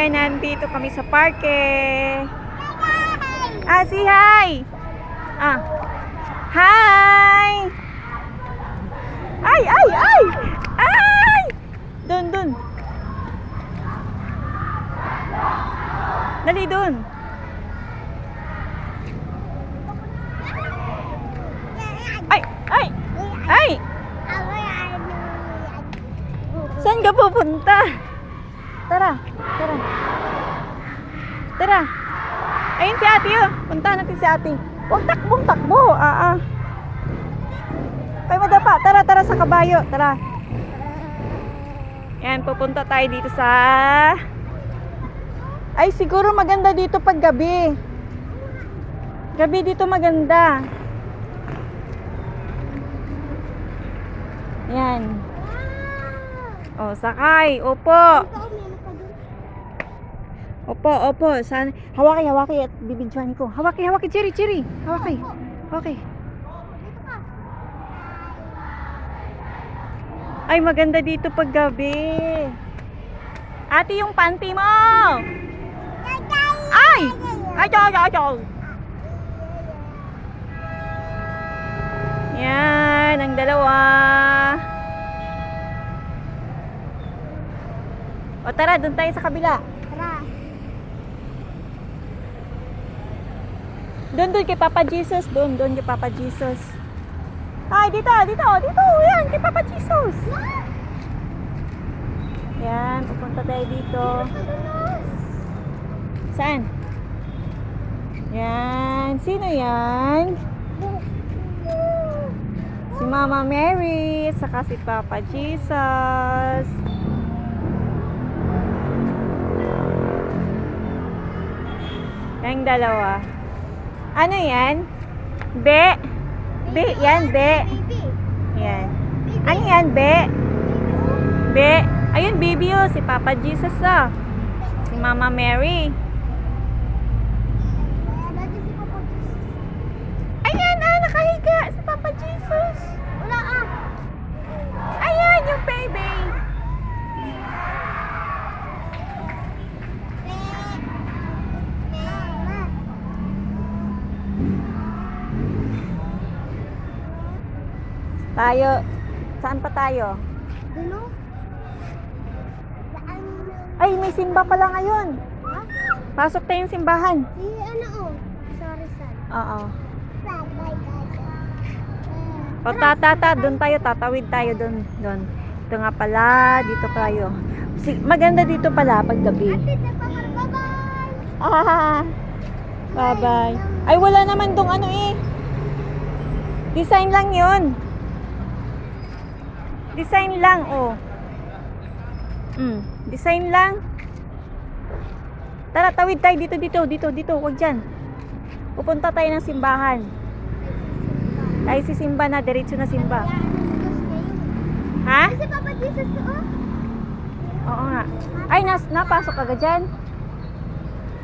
Nandito kami sa parke. Say hi! Hi! Ay! Dun. Dali dun. Ay! Saan ka pupunta? Tara. Ayun si ate oh. Punta natin si ate. Huwag takbong-takbo. Kaya madapa. Tara sa kabayo. Tara. Yan, pupunta tayo dito sa... Ay, siguro maganda dito pag gabi. Gabi dito maganda. Yan. Oh, sakay. Opo. Hawaki at bibidyohan ko. Hawaki, Cherry. Hawaki. Okay. Ay, maganda dito pag gabi. Ate, yung panty mo. Ay! Yan, ang dalawa. O tara, doon tayo sa kabila. Tara. Doon kay Papa Jesus. Doon kay Papa Jesus. Ay, dito. Yan, kay Papa Jesus. Yan, pupunta tayo dito. Saan? Yan, sino yan? Si Mama Mary, saka si Papa Jesus. Yung dalawa. Ano yan? Be? Yan. Ano yan, Be? Ayun, baby oh. Si Papa Jesus oh. Si Mama Mary. Ayan nakahiga. Si Papa Jesus. Wala Ayan, yung baby. Tayo. Saan pa tayo? Dulo? Ay, may simba pala ngayon. Ha? Pasok tayong simbahan. Sorry. Oo. O doon tayo, tatawid tayo doon. Ito nga pala, dito tayo. Maganda dito pala pag gabi. Bye-bye. Ay, wala naman dong ano eh. Design lang yun. Design lang, oh. Design lang. Tara, tawid tayo dito. Huwag dyan. Pupunta tayo ng simbahan. Tayo si simba na, diretso na simba. Ha? Kasi Papa Jesus, Oo nga. Ay, napasok agad dyan.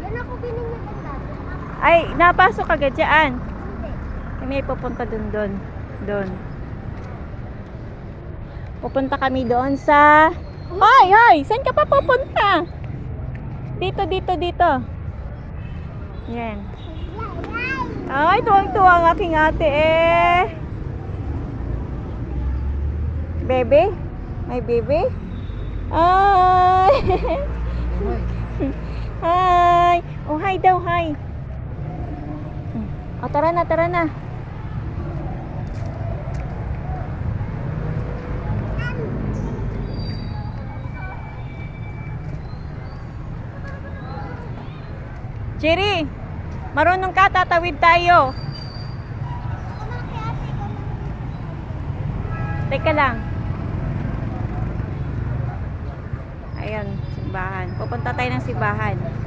Yan ako binigyan dati. Ay, napasok agad dyan. Hindi. Kami pupunta doon. Pupunta kami doon sa... Hoy! Saan ka pa pupunta? Dito. Yan. Ay, tuwang-tuwa ang aking ate eh. Bebe? May bebe? Ay! Hi! Oh, hi daw, hi. Oh, tara na. Cherry, marunong ka, tatawid tayo. Teka lang. Ayan, simbahan. Pupunta tayo ng simbahan.